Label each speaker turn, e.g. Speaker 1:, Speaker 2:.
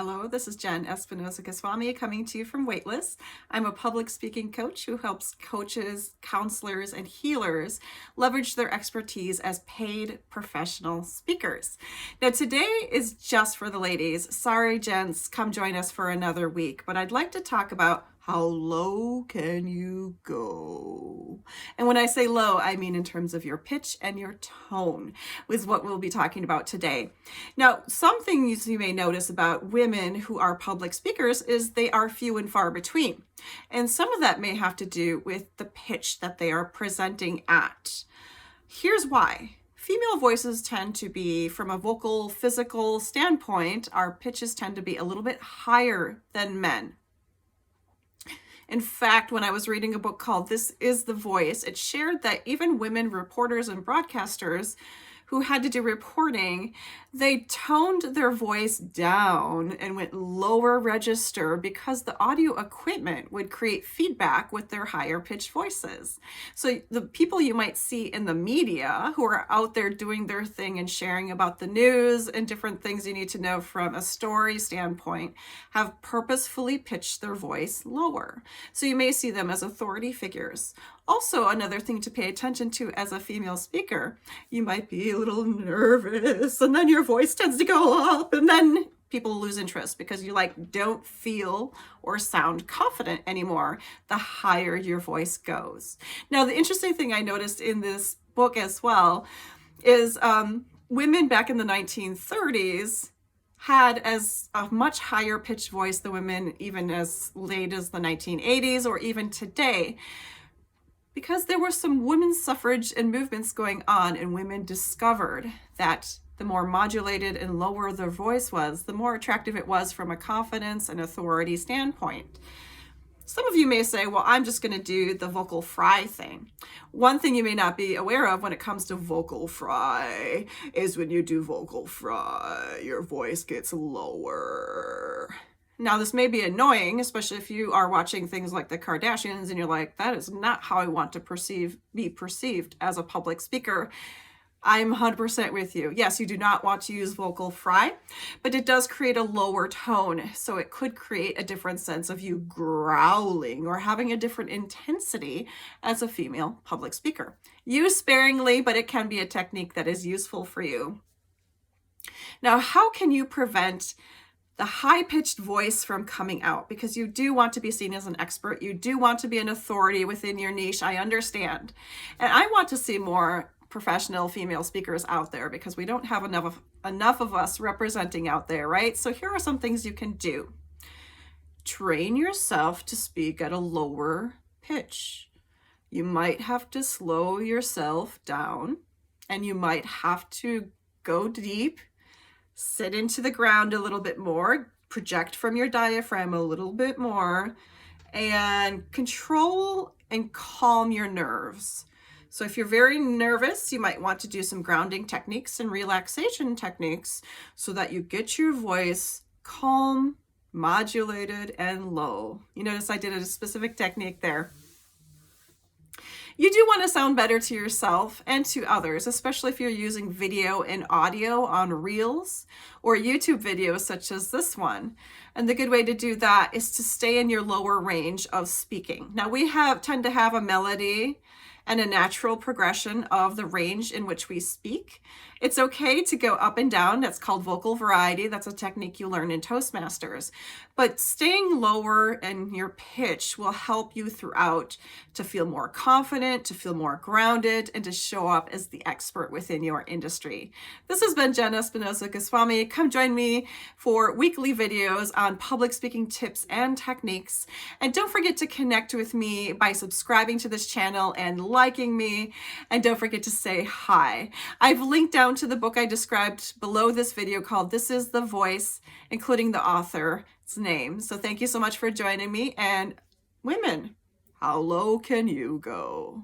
Speaker 1: Hello, this is Jenn Espinosa-Goswami coming to you from Weightless. I'm a public speaking coach who helps coaches, counselors, and healers leverage their expertise as paid professional speakers. Now, today is just for the ladies. Sorry, gents, come join us for another week, but I'd like to talk about how low can you go? And when I say low, I mean in terms of your pitch and your tone, is what we'll be talking about today. Now, some things you may notice about women who are public speakers is they are few and far between. And some of that may have to do with the pitch that they are presenting at. Here's why. Female voices tend to be, from a vocal physical standpoint, our pitches tend to be a little bit higher than men. In fact, when I was reading a book called This Is the Voice, it shared that even women reporters and broadcasters who had to do reporting, they toned their voice down and went lower register because the audio equipment would create feedback with their higher pitched voices. So the people you might see in the media who are out there doing their thing and sharing about the news and different things you need to know from a story standpoint have purposefully pitched their voice lower. So you may see them as authority figures. Also, another thing to pay attention to as a female speaker, you might be a little nervous and then your voice tends to go up and then people lose interest because you don't feel or sound confident anymore the higher your voice goes. Now, the interesting thing I noticed in this book as well is women back in the 1930s had as a much higher pitched voice than women even as late as the 1980s or even today, because there were some women's suffrage and movements going on, and women discovered that the more modulated and lower their voice was, the more attractive it was from a confidence and authority standpoint. Some of you may say, well, I'm just going to do the vocal fry thing. One thing you may not be aware of when it comes to vocal fry is when you do vocal fry, your voice gets lower. Now, this may be annoying, especially if you are watching things like the Kardashians and you're like, that is not how I want to be perceived as a public speaker. I'm 100% with you. Yes, you do not want to use vocal fry, but it does create a lower tone. So it could create a different sense of you growling or having a different intensity as a female public speaker. Use sparingly, but it can be a technique that is useful for you. Now, how can you prevent the high-pitched voice from coming out? Because you do want to be seen as an expert. You do want to be an authority within your niche. I understand. And I want to see more professional female speakers out there because we don't have enough of us representing out there, right? So here are some things you can do. Train yourself to speak at a lower pitch. You might have to slow yourself down, and you might have to go deep, sit into the ground a little bit more, project from your diaphragm a little bit more, and control and calm your nerves. So if you're very nervous, you might want to do some grounding techniques and relaxation techniques so that you get your voice calm, modulated, and low. You notice I did a specific technique there. You do want to sound better to yourself and to others, especially if you're using video and audio on Reels or YouTube videos such as this one. And the good way to do that is to stay in your lower range of speaking. Now, we tend to have a melody and a natural progression of the range in which we speak. It's okay to go up and down. That's called vocal variety. That's a technique you learn in Toastmasters. But staying lower in your pitch will help you throughout to feel more confident, to feel more grounded, and to show up as the expert within your industry. This has been Jenn Espinosa-Goswami. Come join me for weekly videos on public speaking tips and techniques. And don't forget to connect with me by subscribing to this channel and liking me. And don't forget to say hi. I've linked down to the book I described below this video called This Is the Voice, including the author's name. So thank you so much for joining me. And women, how low can you go?